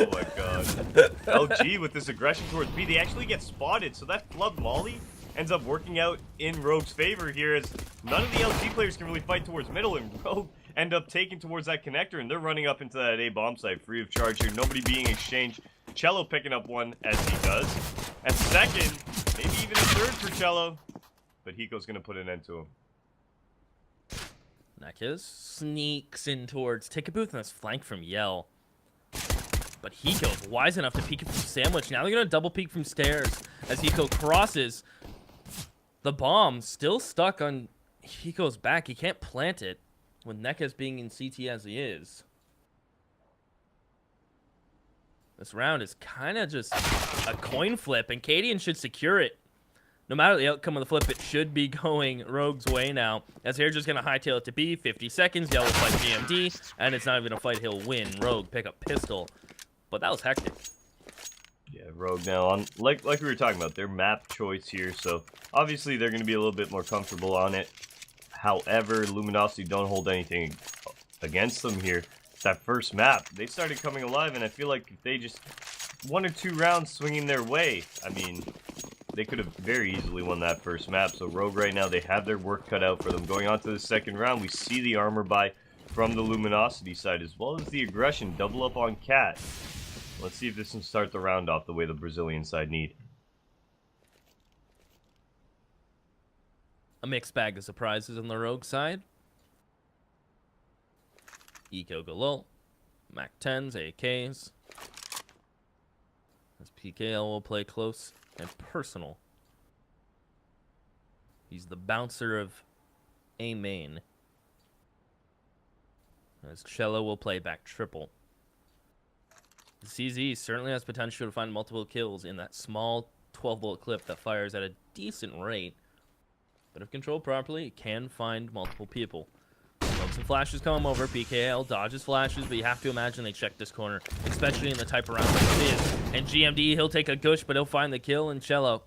Oh my god. LG with this aggression towards B, they actually get spotted, so that flub molly ends up working out in Rogue's favor here, as none of the LG players can really fight towards middle, and Rogue end up taking towards that connector, and they're running up into that A bomb site free of charge here. Nobody being exchanged. Cello picking up one as he does. And second, maybe even a third for Cello, but Hiko's gonna put an end to him. Nekis sneaks in towards Ticket Booth, and that's flanked from Yell. But Hiko's wise enough to peek it from Sandwich. Now they're going to double peek from stairs as Hiko crosses. The bomb still stuck on Hiko's back. He can't plant it with Nekis being in CT as he is. This round is kind of just a coin flip, and Cadian should secure it. No matter the outcome of the flip, it should be going Rogue's way now. As they're just going to hightail it to B. 50 seconds. Yell will fight GMD. And it's not even a fight he'll win. Rogue pick up pistol. But that was hectic. Yeah, Rogue now on, like we were talking about, their map choice here. So obviously they're going to be a little bit more comfortable on it. However, Luminosity don't hold anything against them here. That first map, they started coming alive. And I feel like if they just 1 or 2 rounds swinging their way, I mean, they could have very easily won that first map. So Rogue right now, they have their work cut out for them. Going on to the second round, we see the armor buy from the Luminosity side, as well as the aggression. Double up on Cat. Let's see if this can start the round off the way the Brazilian side need. A mixed bag of surprises on the Rogue side. Eco Galil, Mac 10s, AKs. As PKL will play close and personal. He's the bouncer of A main. As Cello will play back triple. The CZ certainly has potential to find multiple kills in that small 12-bullet clip that fires at a decent rate. But if controlled properly, it can find multiple people. Smokes and flashes come over. PKL dodges flashes, but you have to imagine they check this corner, especially in the type of round like it is. And GMD, he'll take a gush, but he'll find the kill. And Cello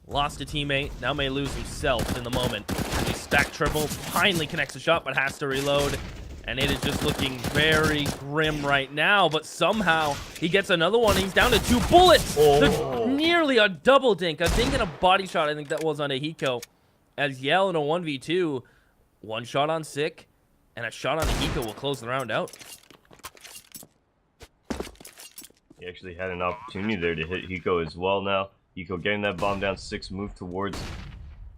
lost a teammate, now may lose himself in the moment. He stacked triple, finally connects a shot, but has to reload. And it is just looking very grim right now, but somehow he gets another one. He's down to 2 bullets. Oh. Nearly a double dink. A dink and a body shot, I think that was on a Hiko. As Yell in a 1v2, 1 shot on Sick, and a shot on the Hiko will close the round out. He actually had an opportunity there to hit Hiko as well now. Hiko getting that bomb down, 6 move towards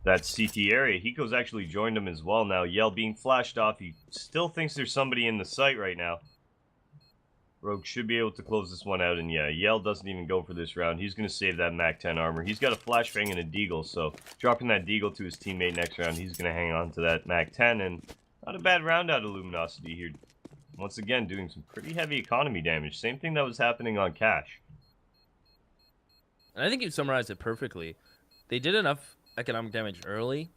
that CT area. Hiko's actually joined him as well now. Yell being flashed off. He still thinks there's somebody in the site right now. Rogue should be able to close this one out, and yeah, Yell doesn't even go for this round. He's going to save that Mac 10 armor. He's got a flashbang and a deagle, so dropping that deagle to his teammate next round, he's going to hang on to that Mac 10, and not a bad round out of Luminosity here. Once again, doing some pretty heavy economy damage. Same thing that was happening on Cash. And I think you summarized it perfectly. They did enough economic damage early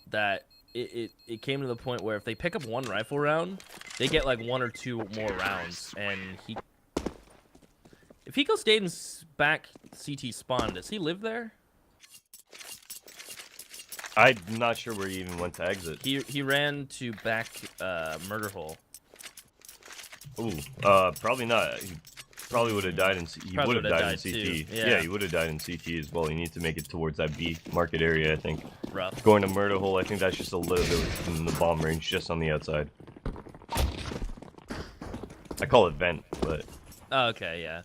that it came to the point where if they pick up 1 rifle round, they get like 1 or 2 more rounds. And if Hiko stayed in back CT spawn, does he live there? I'm not sure where he even went to exit. He ran to back murder hole. Ooh, probably not. He probably would have died in he would have died in CT. Yeah, he would have died in CT as well. You need to make it towards that B market area, I think. Rough. Going to murder hole, I think that's just a little bit in the bomb range, just on the outside. I call it vent, but Oh, okay, yeah.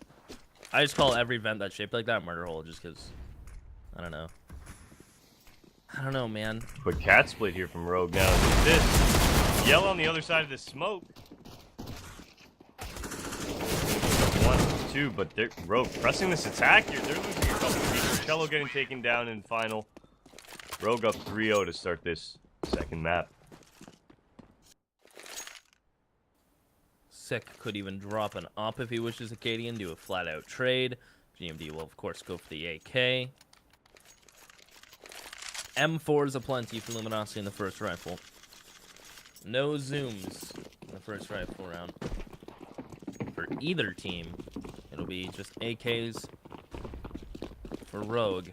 I just call every vent that's shaped like that murder hole just because, I don't know. I don't know, man. quick cat split here from Rogue now. With this, Yell on the other side of the smoke. 1, 2, but they're Rogue pressing this attack here. They're losing a couple of people. Cello getting taken down in final. Rogue up 3-0 to start this second map. Sick could even drop an op if he wishes. Acadian do a flat-out trade. GMD will, of course, go for the AK. M4s aplenty for Luminosity in the first rifle. No zooms in the first rifle round. For either team, it'll be just AKs for Rogue.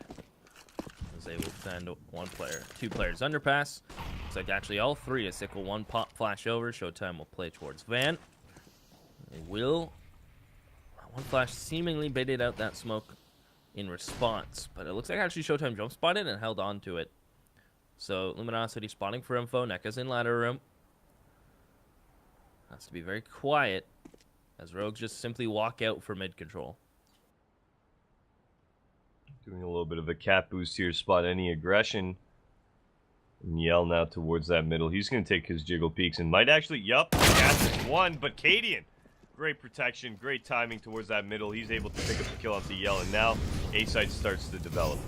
As they will send 2 players underpass. Looks like actually all 3 is Sick will 1 pop flash over. Showtime will play towards Van. They will. I One flash seemingly baited out that smoke in response, but it looks like actually Showtime jump spotted and held on to it. So Luminosity spotting for info. Neka's in ladder room. Has to be very quiet as Rogues just simply walk out for mid control. Doing a little bit of a cat boost here, spot any aggression. And yell now towards that middle. He's going to take his jiggle peeks and might actually, yup, catches one, but Cadian. Great protection, great timing towards that middle. He's able to pick up the kill off the yell, and now A-side starts to develop.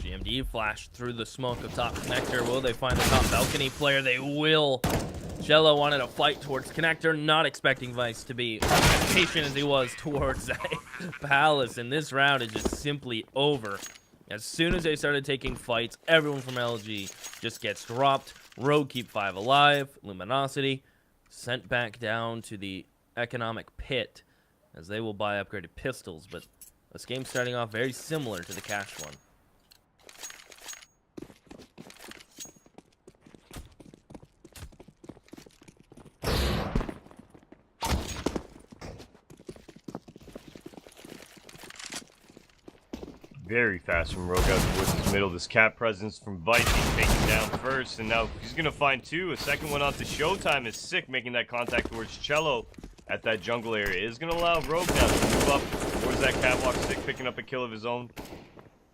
GMD flashed through the smoke of top connector. Will they find the top balcony player? They will. Jello wanted a fight towards connector, not expecting Vice to be as patient as he was towards Palace. And this round is just simply over. As soon as they started taking fights, everyone from LG just gets dropped. Rogue keep 5 alive. Luminosity sent back down to the economic pit as they will buy upgraded pistols. But this game's starting off very similar to the cash one. Very fast from Rogue out towards his middle. This cat presence from Vice, he's taken down first, and now he's going to find 2. A second one onto Showtime is sick, making that contact towards Cello at that jungle area. It is going to allow Rogue now to move up towards that catwalk stick, picking up a kill of his own.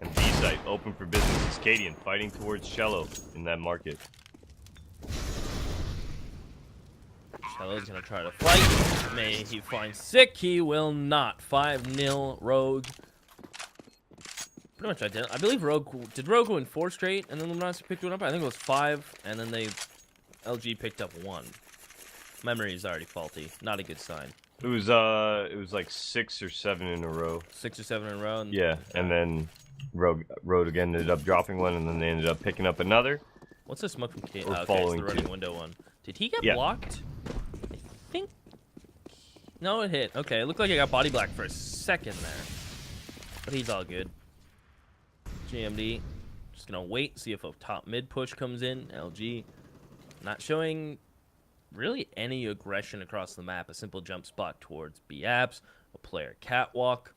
And B-site open for business is Cadian, fighting towards Cello in that market. Cello's going to try to fight. May he find sick? He will not. 5-0 Rogue. Pretty much identical. I believe did Rogue win 4 straight and then Luminosity picked one up? I think it was 5 and then LG picked up 1. Memory is already faulty. Not a good sign. It was like 6 or 7 in a row. 6 or 7 in a row? Yeah, and then Rogue again ended up dropping one, and then they ended up picking up another. What's the smoke from Kate? Or Okay, it's following the running 2. window one. Did he get Yeah. blocked? I think. No, it hit. Okay, it looked like I got body black for a second there. But he's all good. GMD. Just going to wait, see if a top mid push comes in. LG. Not showing really any aggression across the map. A simple jump spot towards B-Apps. A player catwalk.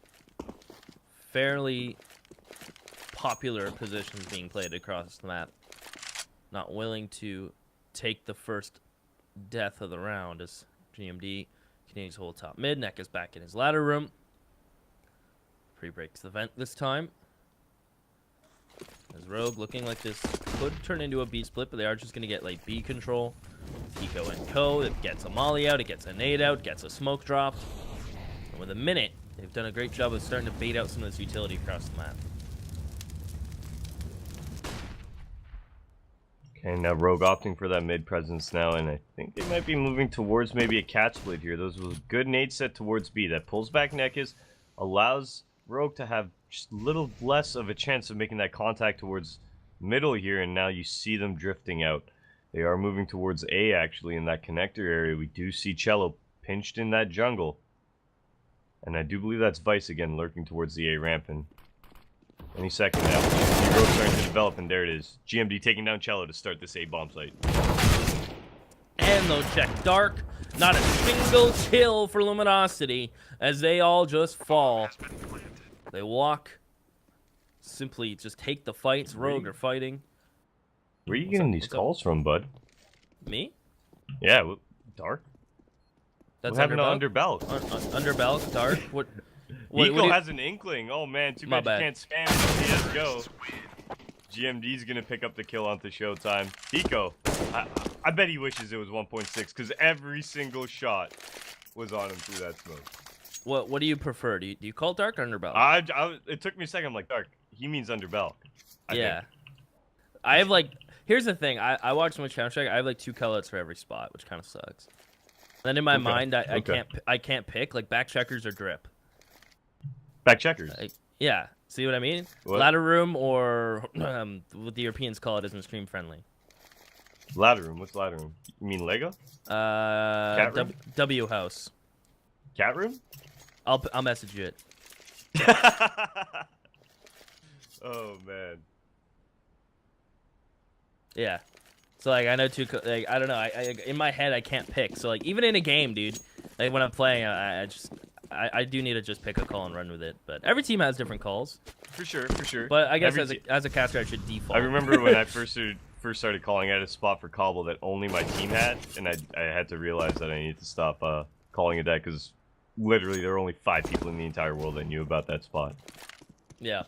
Fairly popular positions being played across the map. Not willing to take the first death of the round as GMD continues to hold top mid. Neck is back in his ladder room. Pre-breaks the vent this time. As Rogue looking like this could turn into a B split, but they are just going to get like B control. Eco and Co. It gets a molly out, it gets a nade out, gets a smoke dropped. And with a minute, they've done a great job of starting to bait out some of this utility across the map. Okay, now Rogue opting for that mid presence now, and I think they might be moving towards maybe a cat split here. Those was a good nade set towards B. That pulls back Nekis, allows Rogue to have just a little less of a chance of making that contact towards middle here, and now you see them drifting out. They are moving towards A, actually, in that connector area. We do see Cello pinched in that jungle. And I do believe that's Vice again, lurking towards the A ramp, and any second now. Rogue starting to develop, and there it is. GMD taking down Cello to start this A bomb site. And they'll check Dark. Not a single kill for Luminosity as they all just fall. They walk. Simply just take the fights. Rogue are fighting. Where are you getting these calls from, bud? Me? Yeah, Dark? That's what happened to Underbelk? Underbelk, Dark. What Eco has an inkling. Oh man, too bad you can't spam it. CSGO. GMD's gonna pick up the kill onto Showtime. Eco, I bet he wishes it was 1.6 because every single shot was on him through that smoke. What do you prefer? Do you call Dark or Underbelk? It took me a second. I'm like, Dark. He means Underbelk. Yeah. I have like. Here's the thing. I watch so much Counter Strike. I have like 2 colors for every spot, which kind of sucks. Then in my mind, I can't pick like back checkers or drip. Back checkers. Yeah. See what I mean? What? Ladder room or what the Europeans call it isn't stream friendly. Ladder room. What's ladder room? You mean Lego? Cat room? W house. Cat room? I'll message you it. Oh man. Yeah. So like I know like I don't know. I in my head I can't pick. So like even in a game, dude, like when I'm playing, I do need to just pick a call and run with it. But every team has different calls. For sure, for sure. But I guess as a caster, I should default. I remember when I first started calling, I had a spot for Cobble that only my team had, and I had to realize that I needed to stop calling it that because literally there were only 5 people in the entire world that knew about that spot. Yeah.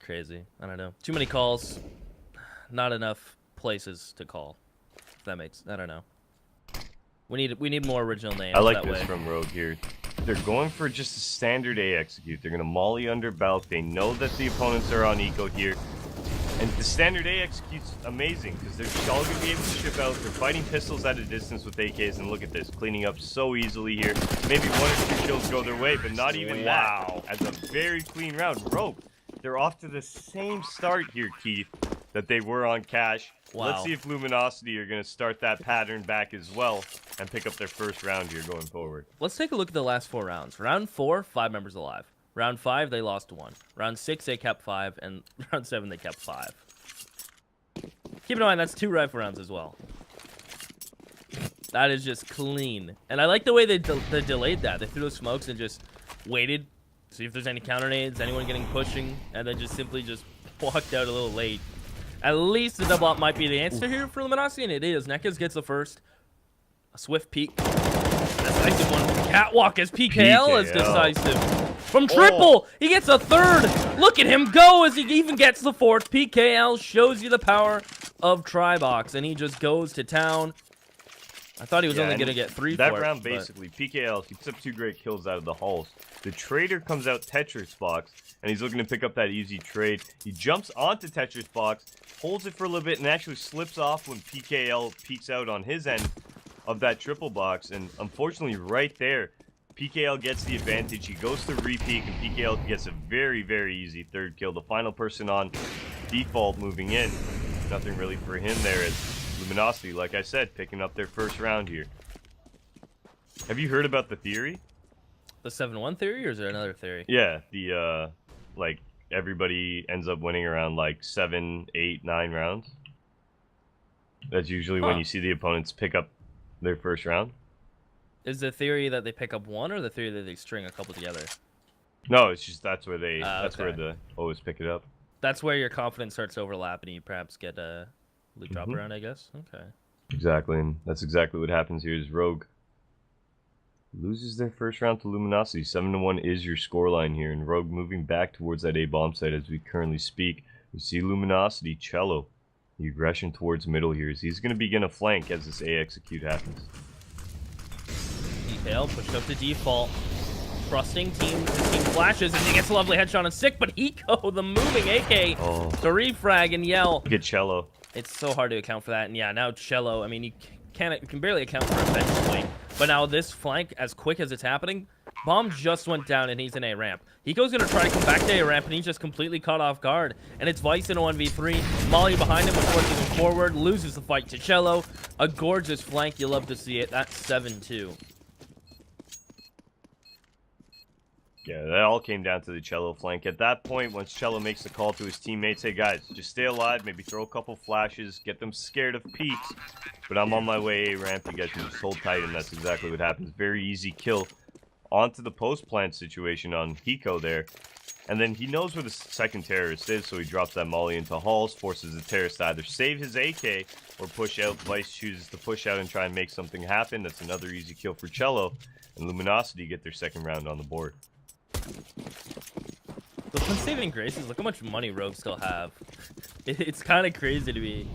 Crazy. I don't know. Too many calls. Not enough places to call. If that makes. I don't know. We need more original names. I like that this way. from Rogue here. They're going for just a standard A execute. They're going to molly under Balk. They know that the opponents are on eco here. And the standard A execute's amazing because they're all going to be able to ship out. They're fighting pistols at a distance with AKs. And look at this, cleaning up so easily here. Maybe 1 or 2 kills go their way, but not even that. As a very clean round. Rogue, they're off to the same start here, Keith, that they were on Cash. Wow. Let's see if Luminosity are going to start that pattern back as well and pick up their first round here going forward. Let's take a look at the last 4 rounds. Round 4, 5 members alive. Round 5, they lost 1. Round 6, they kept 5. And round 7, they kept 5. Keep in mind, that's 2 rifle rounds as well. That is just clean. And I like the way they delayed that. They threw the smokes and just waited. See if there's any counter nades, anyone getting pushing. And then just simply just walked out a little late. At least the double up might be the answer here for Luminosity, and it is. Nekaz gets the first. A swift peek. Decisive one. Catwalk as PKL is decisive. From triple, he gets a 3rd. Look at him go as he even gets the 4th. PKL shows you the power of Tribox, and he just goes to town. I thought he was only going to get 3 that for round, it, basically, PKL keeps up 2 great kills out of the halls. The trader comes out Tetris box, and he's looking to pick up that easy trade. He jumps onto Tetris box, holds it for a little bit, and actually slips off when PKL peeks out on his end of that triple box. And unfortunately, right there, PKL gets the advantage. He goes to repeat, and PKL gets a very, very easy 3rd kill. The final person on default moving in. Nothing really for him there as Luminosity, like I said, picking up their first round here. Have you heard about the theory? The 7-1 theory, or is there another theory? Yeah, the, like, everybody ends up winning around, like, 7, 8, 9 rounds. That's usually when you see the opponents pick up their first round. Is the theory that they pick up 1, or the theory that they string a couple together? No, it's just that's where they, where they always pick it up. That's where your confidence starts to overlap, and you perhaps get a loot drop around, I guess? Okay. Exactly, and that's exactly what happens here is Rogue loses their first round to Luminosity. 7-1 is your scoreline here, and Rogue moving back towards that A bomb site as we currently speak. We see Luminosity, Cello, the aggression towards middle here as he's going to begin a flank as this A execute happens. Detail pushed up to default. Trusting team. His team flashes and he gets a lovely headshot on Sick, but Eco, the moving AK, to refrag and yell. Get Cello. It's so hard to account for that, and yeah, now Cello. I mean, you can barely account for a bench swing. But now this flank, as quick as it's happening, bomb just went down and he's in A ramp. Eco's gonna try to come back to A ramp and he's just completely caught off guard. And it's Vice in a 1v3. Molly behind him, forcing him forward, loses the fight to Cello. A gorgeous flank, you love to see it. That's 7-2. Yeah, that all came down to the Cello flank. At that point, once Cello makes the call to his teammates, hey guys, just stay alive, maybe throw a couple flashes, get them scared of peeks, but I'm on my way A ramp, you guys can just hold tight, and that's exactly what happens. Very easy kill onto the post-plant situation on Hiko there, and then he knows where the second terrorist is, so he drops that molly into halls, forces the terrorist to either save his AK or push out. Vice chooses to push out and try and make something happen. That's another easy kill for Cello, and Luminosity get their second round on the board. The one saving grace is look how much money Rogue still have. It's kind of crazy to be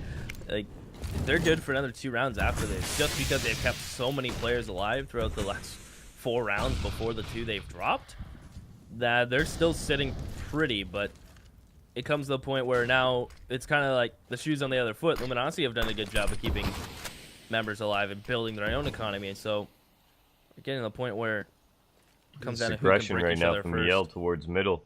like they're good for another 2 rounds after this, just because they've kept so many players alive throughout the last 4 rounds before the 2 they've dropped. That they're still sitting pretty, but it comes to the point where now it's kind of like the shoes on the other foot. Luminosity have done a good job of keeping members alive and building their own economy, and so we're getting to the point where comes down to who can break right each now other from first. Yell towards middle.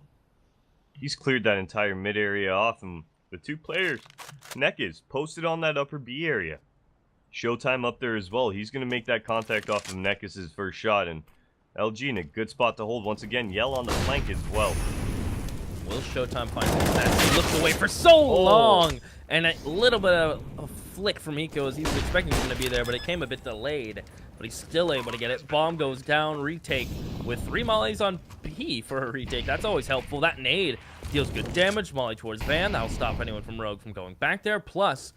He's cleared that entire mid area off, and the 2 players, Nekaz, posted on that upper B area. Showtime up there as well. He's going to make that contact off of Nekaz' first shot, and LG in a good spot to hold once again. Yell on the flank as well. Will Showtime find success? He looked away for so long, and a little bit of a flick from Eco as he was expecting him to be there, but it came a bit delayed. But he's still able to get it. Bomb goes down, retake with 3 mollies on P for a retake. That's always helpful. That nade deals good damage. Molly towards Van. That'll stop anyone from Rogue from going back there. Plus,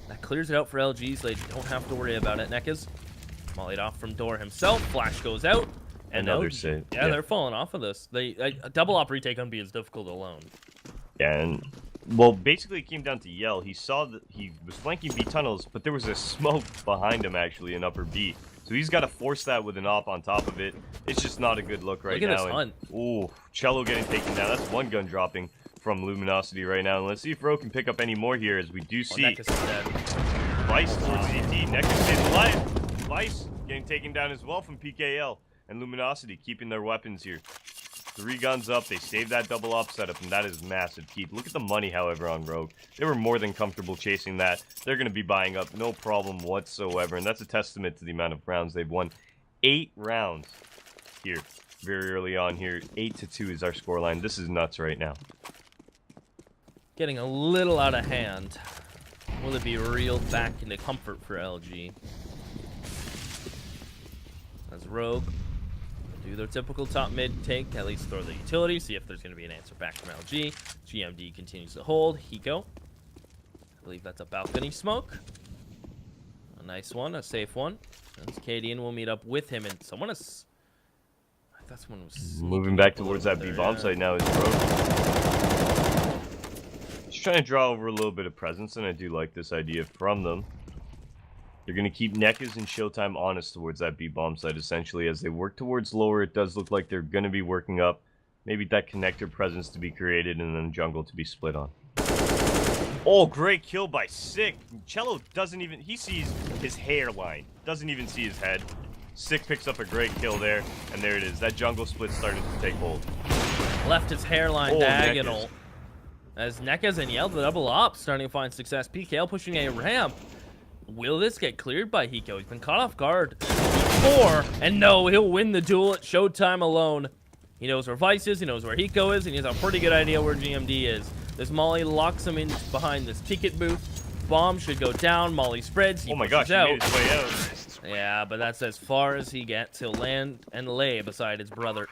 that clears it out for LG, so they don't have to worry about it. Nekaz mollied off from Door himself. Flash goes out. And another save. Yeah, they're falling off of this. A double op retake on B is difficult alone. Yeah, and well, basically it came down to Yell. He saw that he was flanking B tunnels, but there was a smoke behind him actually in upper B. So he's got to force that with an op on top of it. It's just not a good look right now. Look at this hunt. Ooh, Cello getting taken down. That's 1 gun dropping from Luminosity right now. And let's see if Ro can pick up any more here, as we do see Vice towards CT. Nekaz stays alive. Vice getting taken down as well from PKL. And Luminosity keeping their weapons here. 3 guns up. They saved that double op setup, and that is massive keep. Look at the money, however, on Rogue. They were more than comfortable chasing that. They're going to be buying up, no problem whatsoever. And that's a testament to the amount of rounds they've won. 8 rounds here, very early on here. 8-2 is our scoreline. This is nuts right now. Getting a little out of hand. Will it be reeled back into comfort for LG? As Rogue do their typical top mid take, at least throw the utility, see if there's going to be an answer back from LG. GMD continues to hold. Hiko, I believe that's a balcony smoke. A nice one, a safe one. And Cadian will meet up with him, and someone is... I thought someone was moving back towards that B bomb site now is Rogue. Just trying to draw over a little bit of presence, and I do like this idea from them. They're going to keep Nekaz and Showtime honest towards that B-bomb site, essentially. As they work towards lower, it does look like they're going to be working up. Maybe that connector presence to be created, and then jungle to be split on. Oh, great kill by Sick. Cello doesn't even... He sees his hairline. Doesn't even see his head. Sick picks up a great kill there, and there it is. That jungle split starting to take hold. Left his hairline diagonal. Nekaz. As Nekaz and Yell, the double op, starting to find success. PKL pushing a ramp. Will this get cleared by Hiko? He's been caught off guard before, and no, he'll win the duel at Showtime alone. He knows where Vice is, he knows where Hiko is, and he has a pretty good idea where GMD is. This Molly locks him in behind this ticket booth. Bomb should go down, Molly spreads, he oh my gosh, he made his way out. Yeah, but that's as far as he gets. He'll land and lay beside his brother,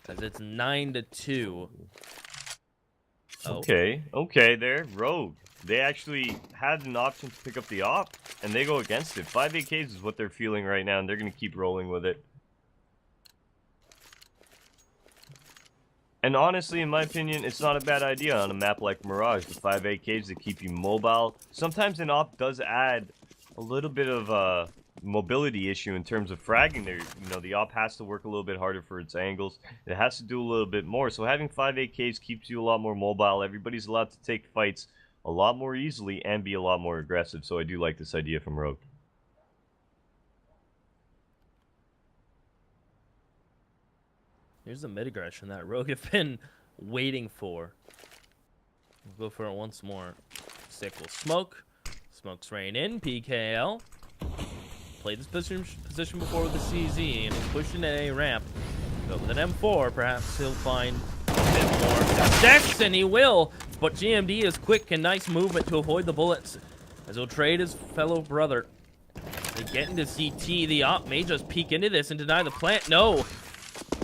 as it's 9-2. Oh. Okay, there, Rogue. They actually had an option to pick up the op, and they go against it. 5 AKs is what they're feeling right now, and they're going to keep rolling with it. And honestly, in my opinion, it's not a bad idea on a map like Mirage. The 5 AKs that keep you mobile. Sometimes an op does add a little bit of a mobility issue in terms of fragging there. You know, the op has to work a little bit harder for its angles. It has to do a little bit more. So having 5 AKs keeps you a lot more mobile. Everybody's allowed to take fights a lot more easily and be a lot more aggressive. So I do like this idea from Rogue. Here's the mid aggression that Rogue have been waiting for. We'll go for it once more. Sick will smoke. Smokes rain in. PKL. Played this position before with the CZ, and he's pushing a ramp. But with an M4, perhaps he'll find a bit more Dex, and he will. But GMD is quick and nice movement to avoid the bullets, as he'll trade his fellow brother. They get into CT. The op may just peek into this and deny the plant. No.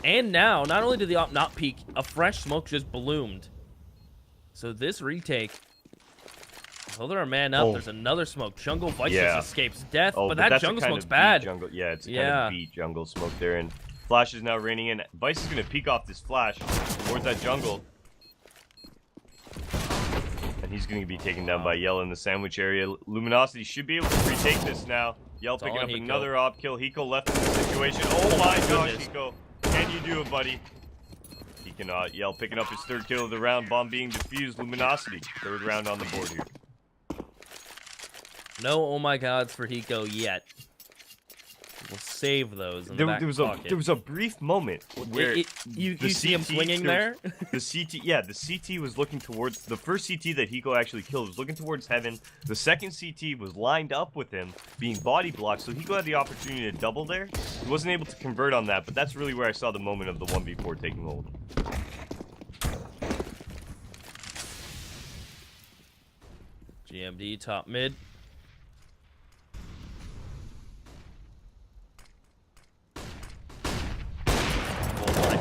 And now, not only did the op not peek, a fresh smoke just bloomed. So this retake, although they're a man up, there's another smoke. Jungle Vice just escapes death, but that jungle smoke's bad. Yeah, it's a kind of beat jungle smoke there, and Flash is now raining in. Vice is going to peek off this Flash towards that jungle. And he's going to be taken down by Yell in the sandwich area. Luminosity should be able to retake this now. Yell picking up another op kill. Hiko left in the situation. Oh my gosh, Hiko. Can you do it, buddy? He cannot. Yell picking up his 3rd kill of the round. Bomb being defused. Luminosity. 3rd round on the board here. No oh my gods for Hiko yet. We'll save those in the back pocket. There was a brief moment where you see him swinging there. The CT was looking towards the first CT that Hiko actually killed was looking towards heaven. The second CT was lined up with him, being body blocked, so Hiko had the opportunity to double there. He wasn't able to convert on that, but that's really where I saw the moment of the 1v4 taking hold. GMD top mid.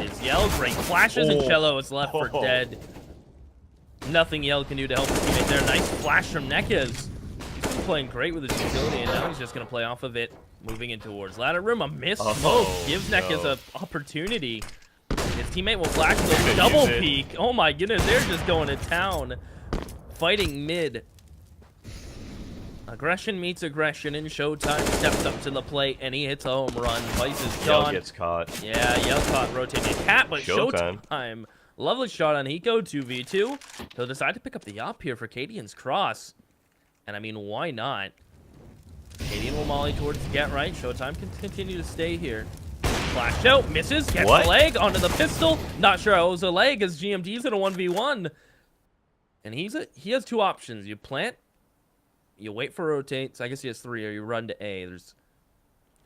Is Yell. Great flashes, and Cello is left for dead. Nothing Yell can do to help his teammate there. Nice flash from Nekez. He's been playing great with his utility, and now he's just going to play off of it. Moving in towards ladder room. A missed smoke gives Nekez an opportunity. His teammate will flash the double peek. Oh my goodness, they're just going to town. Fighting mid. Aggression meets aggression, and Showtime steps up to the plate, and he hits a home run. Vice is gone. Yell gets caught. Yeah, Yell caught rotating cat, but Showtime. Lovely shot on Hiko, 2v2. He'll decide to pick up the op here for Cadian's cross. And I mean, why not? Cadian will molly towards the get right. Showtime can continue to stay here. Flash out, misses, gets the leg onto the pistol. Not sure how it was a leg as GMD's in a 1v1. And he has two options. You plant, you wait for rotates. I guess he has three, or you run to A.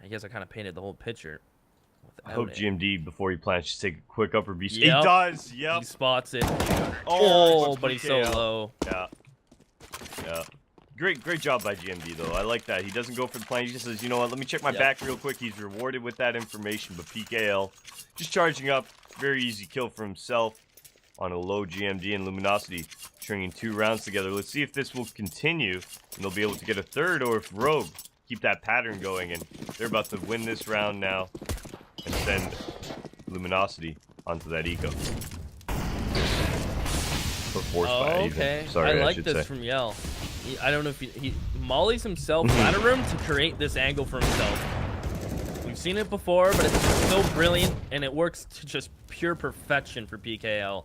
I guess I kind of painted the whole picture. I hope GMD, before he plants, just take a quick upper B. Yep. He does, yep. He spots it. Oh, but he's so low. Yeah. Yeah. Great job by GMD, though. I like that. He doesn't go for the plan. He just says, you know what, let me check my back real quick. He's rewarded with that information, but PKL just charging up. Very easy kill for himself on a low GMD, and Luminosity stringing 2 rounds together. Let's see if this will continue, and they'll be able to get a third, or if Rogue keep that pattern going, and they're about to win this round now and send Luminosity onto that eco. Or force fire, even. Sorry, I like should this say. from Yell. I don't know if he mollies himself ladder room to create this angle for himself. We've seen it before, but it's just so brilliant, and it works to just pure perfection for PKL.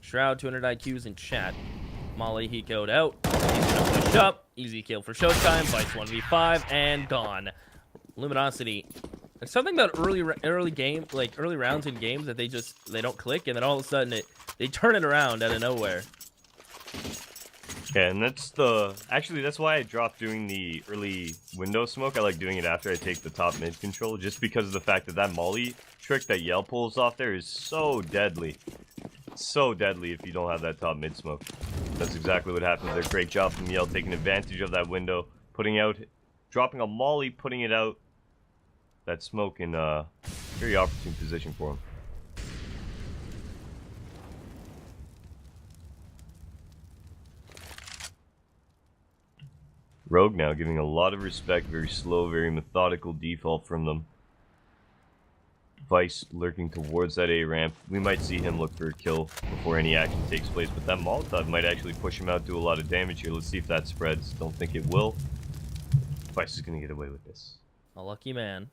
Shroud, 200 IQs in chat. Molly, he code out. He's gonna push up. Easy kill for Showtime. Vice 1v5 and gone. Luminosity. There's something about early rounds in games that they don't click, and then all of a sudden they turn it around out of nowhere. Yeah, and that's why I dropped doing the early window smoke. I like doing it after I take the top mid control, just because of the fact that molly trick that Yell pulls off there is so deadly. So deadly if you don't have that top mid smoke. That's exactly what happened there. Great job from Yell taking advantage of that window, dropping a molly, putting it out. That smoke in a very opportune position for him. Rogue now giving a lot of respect, very slow, very methodical default from them. Vice lurking towards that A ramp. We might see him look for a kill before any action takes place, but that Molotov might actually push him out, do a lot of damage here. Let's see if that spreads. Don't think it will. Vice is going to get away with this. A lucky man.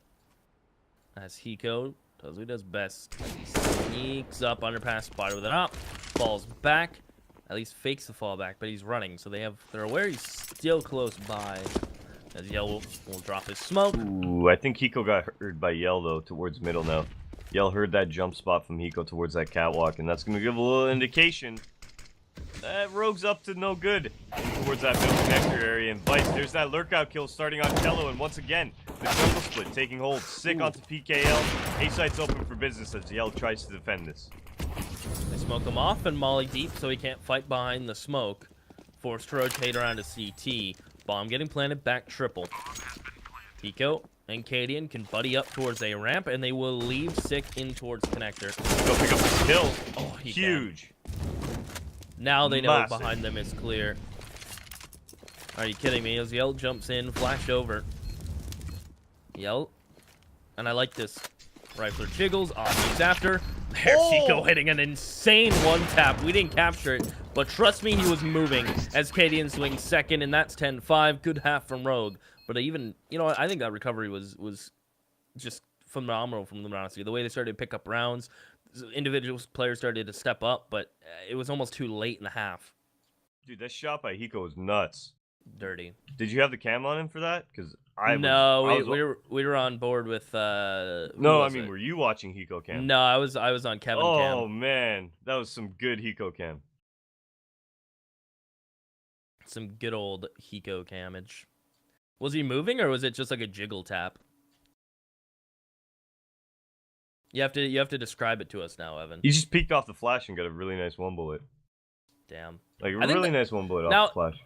As Hiko does what he does best. Sneaks up underpass, spotted with an op. Falls back. At least fakes the fall back, but he's running, so they're aware he's still close by. As Yell will drop his smoke. Ooh, I think Hiko got heard by Yell, though, towards middle now. Yell heard that jump spot from Hiko towards that catwalk, and that's going to give a little indication that Rogue's up to no good towards that middle connector area. And Vice, there's that lurkout kill starting on Cello, and once again, the jungle split taking hold. Sick onto PKL. A site's open for business as Yell tries to defend this. They smoke him off and molly deep so he can't fight behind the smoke. Forced to rotate around to CT. Bomb getting planted back triple. Hiko and Cadian can buddy up towards a ramp, and they will leave Sick in towards connector. Go pick up the kill. Oh, huge. Now they know behind them is clear. Are you kidding me? As Yell jumps in, flash over. Yell. And I like this. Rifler jiggles, moves after. There's Hiko hitting an insane one-tap. We didn't capture it, but trust me, he was moving as Cadian swings second, and that's 10-5. Good half from Rogue. But even, I think that recovery was just phenomenal from Luminosity. The way they started to pick up rounds, individual players started to step up, but it was almost too late in the half. Dude, that shot by Hiko was nuts. Dirty. Did you have the cam on him for that? Because we were on board with. No, I mean, were you watching Hiko cam? No, I was on Kevin cam. Oh man, that was some good Hiko cam. Some good old Hiko camage. Was he moving, or was it just like a jiggle tap? You have to describe it to us now, Evan. He just peeked off the flash and got a really nice one bullet. Damn. Like, a I think really that- nice one bullet now- off the flash.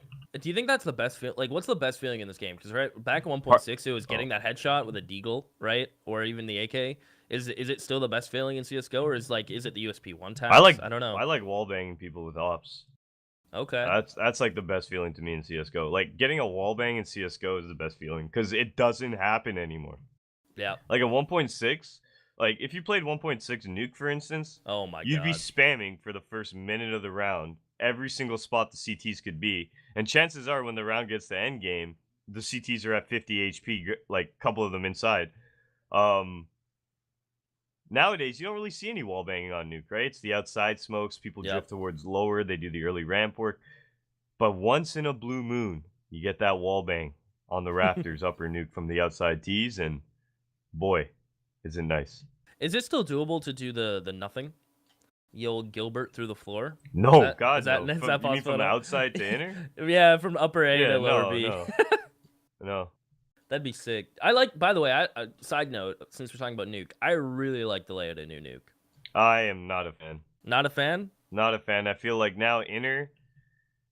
Do you think that's the best feel? Like, what's the best feeling in this game? Because back in 1.6, it was getting that headshot with a deagle, right? Or even the AK. Is it still the best feeling in CS:GO, or is it the USP one taps? I don't know. I like wall banging people with ops. Okay. That's like the best feeling to me in CS:GO. Like, getting a wall bang in CS:GO is the best feeling because it doesn't happen anymore. Yeah. Like a 1.6, like if you played 1.6 Nuke, for instance, Oh my you'd god. be spamming for the first minute of the round every single spot the CTs could be, and chances are when the round gets to end game, the CTs are at 50 HP, like a couple of them inside. Nowadays, you don't really see any wall banging on Nuke, right? It's the outside smokes, people drift towards lower, they do the early ramp work. But once in a blue moon, you get that wall bang on the rafters, upper Nuke from the outside tees, and boy, is it nice. Is it still doable to do the nothing? Yo Gilbert through the floor? No, God, is that, no. Is From, that you mean possible from at all? outside to inner? Yeah, from upper A Yeah, to lower no, B. no. No. That'd be sick. I like, by the way, side note, since we're talking about Nuke, I really like the layout of new Nuke. I am not a fan. Not a fan? Not a fan. I feel like now inner,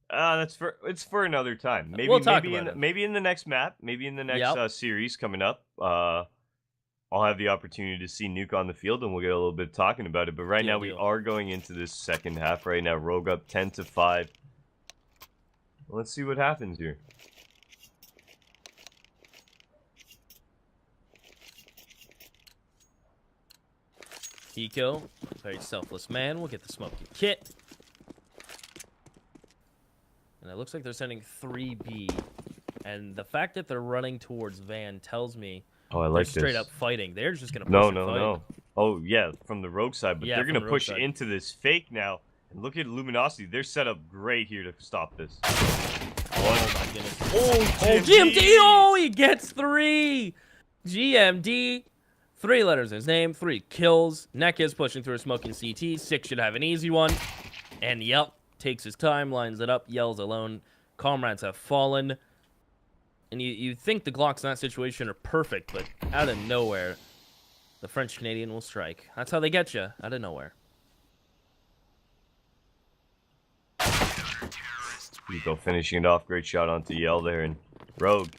it's for another time. Maybe We'll talk maybe about it. maybe in the next map, maybe in the next series coming up. I'll have the opportunity to see Nuke on the field, and we'll get a little bit talking about it. But right now, we are going into this second half. Right now, Rogue up 10-5. Let's see what happens here. Eco, very selfless man. We'll get the smoky kit. And it looks like they're sending 3B. And the fact that they're running towards Van tells me I like they're this. straight up fighting. They're just going to push No. Oh, yeah, from the Rogue side. But they're going to push into this fake now. And look at Luminosity. They're set up great here to stop this. Oh, my goodness. Oh, GMD! Oh, he gets 3! GMD. 3 letters in his name, 3 kills. Neck is pushing through a smoking CT. 6 should have an easy one. And yep, takes his time, lines it up, yells alone. Comrades have fallen. And you think the Glocks in that situation are perfect, but out of nowhere, the French-Canadian will strike. That's how they get you, out of nowhere. Eco finishing it off. Great shot onto Yell there. And Rogue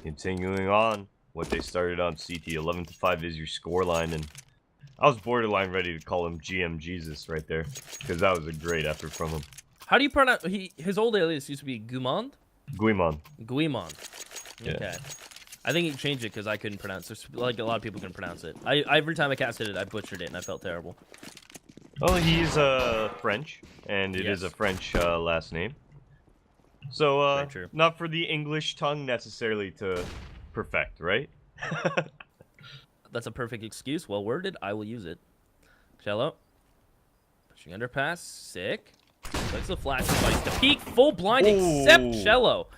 continuing on what they started on CT. 11-5 is your scoreline. And I was borderline ready to call him GM Jesus right there, because that was a great effort from him. How do you pronounce... His old alias used to be Guimond? Guimond. Guimond. Okay. Yeah. I think he changed it because I couldn't pronounce it. Like, a lot of people couldn't pronounce it. Every time I casted it, I butchered it, and I felt terrible. Well, he's French, and it is a French last name. So, not for the English tongue necessarily to perfect, right? That's a perfect excuse. Well worded. I will use it. Cello. Pushing underpass. Sick. Likes the flash device to peek. Full blind except Cello.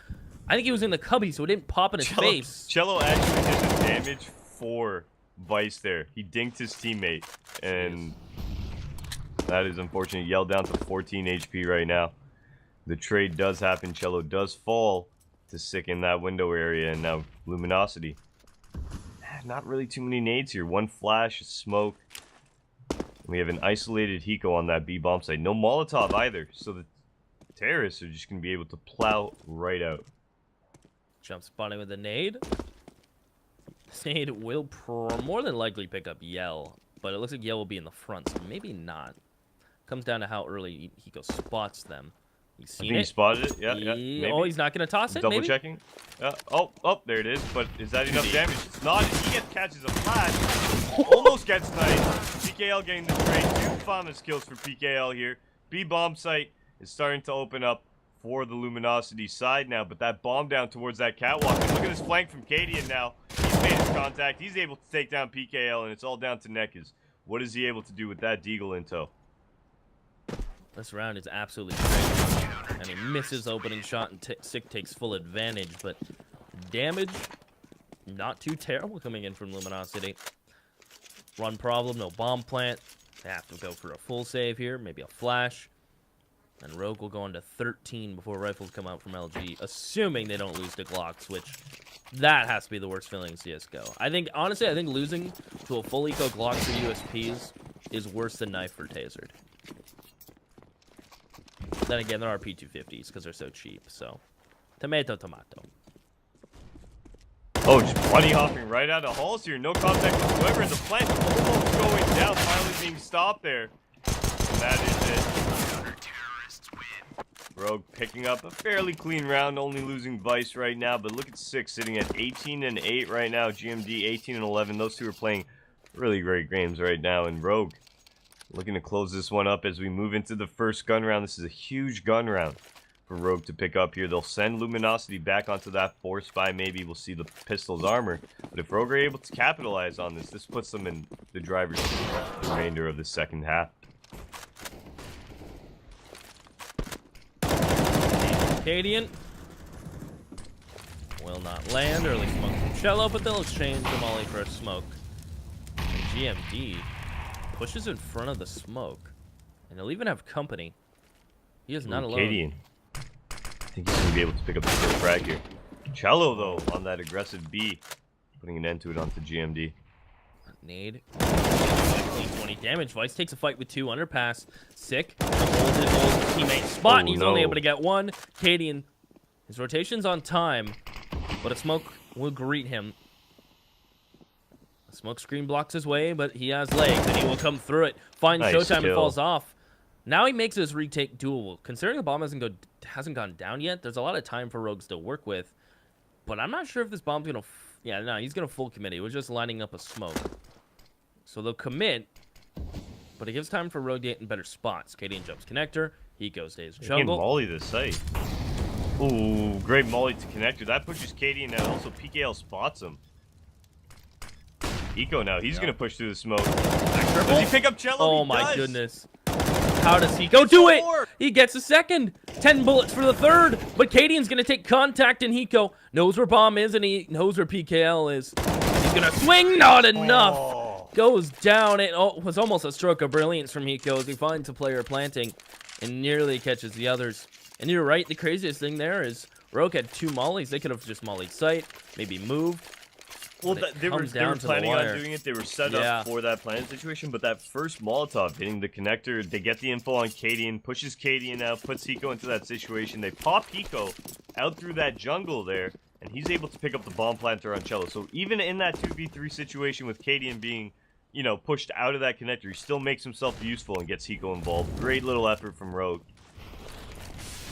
I think he was in the cubby, so it didn't pop in his face. Cello actually did the damage for Vice there. He dinked his teammate, and that is unfortunate. Yell down to 14 HP right now. The trade does happen. Cello does fall to sick in that window area, and now Luminosity. Not really too many nades here. One flash, smoke. We have an isolated Hiko on that B bomb site. No Molotov either, so the terrorists are just going to be able to plow right out. Jump spotting with a nade. This nade will more than likely pick up Yell, but it looks like Yell will be in the front, so maybe not. Comes down to how early Hiko spots them. He's seen I think he spotted it. Yeah, maybe. Oh, he's not going to toss it, Double checking. Oh, there it is. But is that enough damage? It's not. He catches a flash. Almost gets sniped. PKL getting the trade. 2 Famas kills for PKL here. B bomb site is starting to open up for the Luminosity side now, but that bomb down towards that catwalk. And look at this flank from Cadian now. He's made his contact. He's able to take down PKL, and it's all down to Nekas. What is he able to do with that Deagle in tow? This round is absolutely crazy. And he misses opening shot, and Sick takes full advantage, but damage, not too terrible coming in from Luminosity. Run problem, no bomb plant. They have to go for a full save here, maybe a flash. And Rogue will go into 13 before rifles come out from LG, assuming they don't lose to Glocks, which that has to be the worst feeling in CSGO. Honestly, I think losing to a full eco Glocks for USPs is worse than knife for tasered. then again, there are P250s because they're so cheap. So, tomato. Oh, just bunny hopping right out of halls here. No contact whatsoever. And the plant almost going down, finally being stopped there. And that is it. Rogue picking up a fairly clean round, only losing Vice right now. But look at Six sitting at 18 and 8 right now. GMD 18 and 11. Those two are playing really great games right now. And Rogue looking to close this one up as we move into the first gun round. This is a huge gun round for Rogue to pick up here. They'll send Luminosity back onto that 4 spy. Maybe we'll see the pistol's armor. But if Rogue are able to capitalize on this, this puts them in the driver's seat for the remainder of the second half. Cadian will not land. Early smoke from Cello, but they'll exchange the molly for a smoke. And GMD pushes in front of the smoke, and he'll even have company. He is not alone. Cadian. I think he's going to be able to pick up the first frag here. Cello, though, on that aggressive B, putting an end to it onto GMD. Nade. Clean 20 damage. Vice takes a fight with 2 underpass. Sick. Holds his old teammate spot, and he's only able to get 1. Cadian, his rotation's on time, but a smoke will greet him. A smoke screen blocks his way, but he has legs, and he will come through it. Finds Nice Showtime kill. and falls off. Now he makes his retake doable. Considering the bomb hasn't gone down yet, there's a lot of time for Rogues to work with. But I'm not sure if this bomb's gonna... Yeah, no, he's gonna full commit. He was just lining up a smoke. So they'll commit, but it gives time for Rogue to get in better spots. Cadian jumps connector. He goes to his He can jungle. molly the site. Ooh, great molly to connector. That pushes Cadian out. Also, PKL spots him. Eco now. He's going to push through the smoke. Does he pick up Cello? Oh He my does. goodness. How does he go do it? He gets a second. 10 bullets for the third. But Cadian's going to take contact, and Hiko knows where bomb is, and he knows where PKL is. He's going to swing. Not enough. Oh. Goes down. It was almost a stroke of brilliance from Hiko as he finds a player planting and nearly catches the others. And you're right. The craziest thing there is Rogue had 2 mollies. They could have just mollied site, maybe moved. Well, they were planning on doing it. They were set up for that planning situation, but that first Molotov hitting the connector, they get the info on Cadian, pushes Cadian out, puts Hiko into that situation. They pop Hiko out through that jungle there, and he's able to pick up the bomb planter on Cello. So even in that 2v3 situation with Cadian being, you know, pushed out of that connector, he still makes himself useful and gets Hiko involved. Great little effort from Rogue.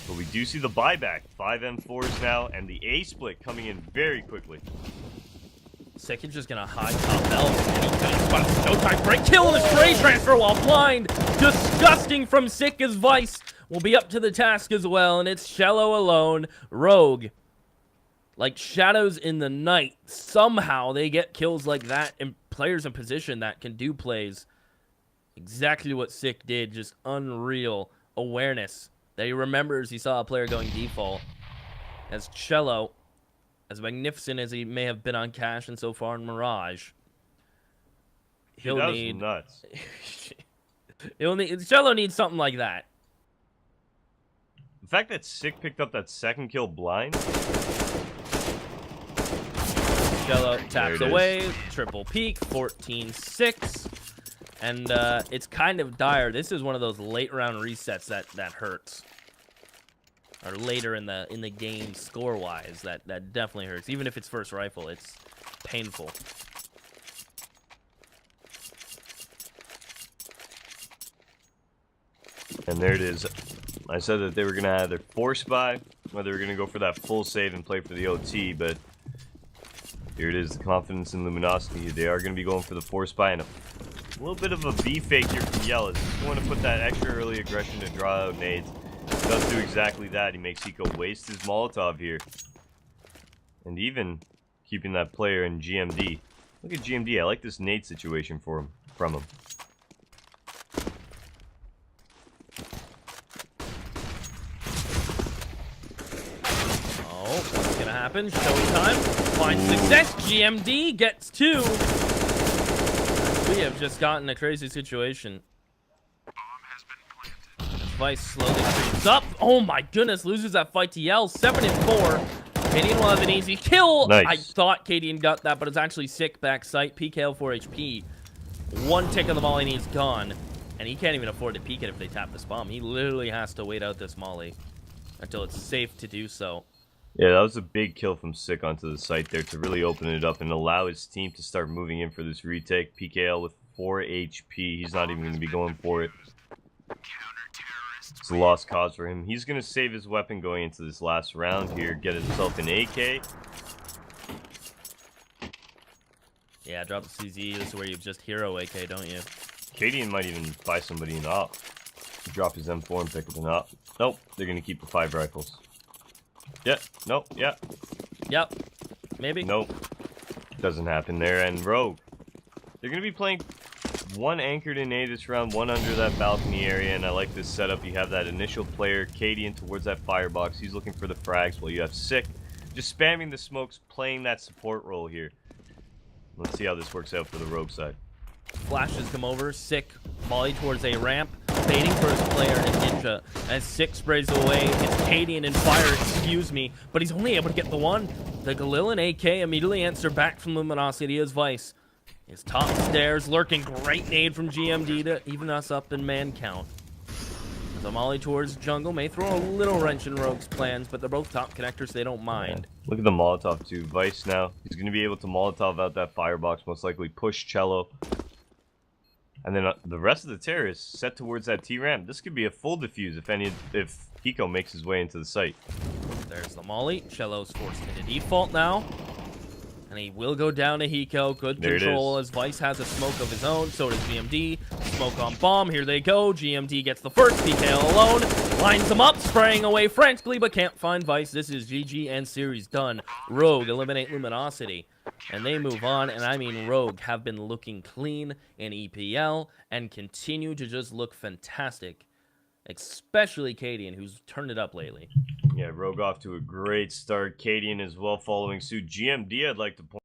But we do see the buyback. 5 M4s now, and the A split coming in very quickly. Sick is just gonna hide top L, and he's gonna spot Showtime break kill and a spray transfer while blind. Disgusting from Sick as Vice will be up to the task as well, and it's Cello alone. Rogue, like shadows in the night, somehow they get kills like that and players in position that can do plays. Exactly what Sick did, just unreal awareness that he remembers he saw a player going default. As Cello, as magnificent as he may have been on Cash and so far in Mirage, he'll need nuts. Cello needs something like that. The fact that Sick picked up that second kill blind. Cello taps away, triple peak, 14-6, and it's kind of dire. This is one of those late round resets that hurts. Or later in the game score-wise, that definitely hurts. Even if it's first rifle, it's painful. And there it is. I said that they were going to either force buy, or they were going to go for that full save and play for the OT, but here it is, the confidence in Luminosity. They are going to be going for the force buy, and a little bit of a B fake here from Yellis. You want to put that extra early aggression to draw out nades. Does do exactly that. He makes Hiko waste his Molotov here. And even keeping that player in GMD. Look at GMD. I like this nade situation from him. Oh, what's gonna happen? Showtime finds success. GMD gets 2. We have just gotten a crazy situation. Vice slowly creeps up. Oh my goodness, loses that fight to Yell. 7 and 4. Cadian will have an easy kill. Nice. I thought Cadian got that, but it's actually Sick back sight. PKL 4 HP. 1 tick of the volley and he's gone. And he can't even afford to peek it if they tap this bomb. He literally has to wait out this molly until it's safe to do so. Yeah, that was a big kill from Sick onto the site there to really open it up and allow his team to start moving in for this retake. PKL with 4 HP. He's not even going to be going for it. It's a lost cause for him. He's going to save his weapon going into this last round here, get himself an AK. Yeah, drop the CZ. This is where you just hero AK, don't you? Cadian might even buy somebody an op. Drop his M4 and pick up an op. Nope, they're going to keep the 5 rifles. Yep, nope, yep. Yep, maybe. Nope, doesn't happen there. And Rogue, they're going to be playing 1 anchored in A this round, 1 under that balcony area, and I like this setup. You have that initial player, Cadian, towards that firebox. He's looking for the frags while you have Sick just spamming the smokes, playing that support role here. Let's see how this works out for the Rogue side. Flashes come over, Sick volley towards a ramp, baiting for his player and Ninja. As Sick sprays away, it's Cadian in fire, excuse me, but he's only able to get the one. The Galil and AK immediately answer back from Luminosity as Vice. His top stairs lurking, great nade from GMD to even us up in man count. The molly towards jungle may throw a little wrench in Rogue's plans, but they're both top connectors, so they don't mind. Yeah. Look at the Molotov too. Vice now, he's going to be able to Molotov out that firebox, most likely push Cello. And then the rest of the terrorists set towards that T-ramp. This could be a full defuse if Hiko makes his way into the site. There's the molly. Cello's forced into default now. And he will go down to Hiko. Good control as Vice has a smoke of his own. So does GMD. Smoke on bomb. Here they go. GMD gets the first. PKL alone. Lines them up. Spraying away frantically, but can't find Vice. This is GG and series done. Rogue eliminate Luminosity. And they move on. And I mean, Rogue have been looking clean in EPL and continue to just look fantastic. Especially Cadian, who's turned it up lately. Yeah, Rogue off to a great start. Cadian as well following suit. GMD, I'd like to point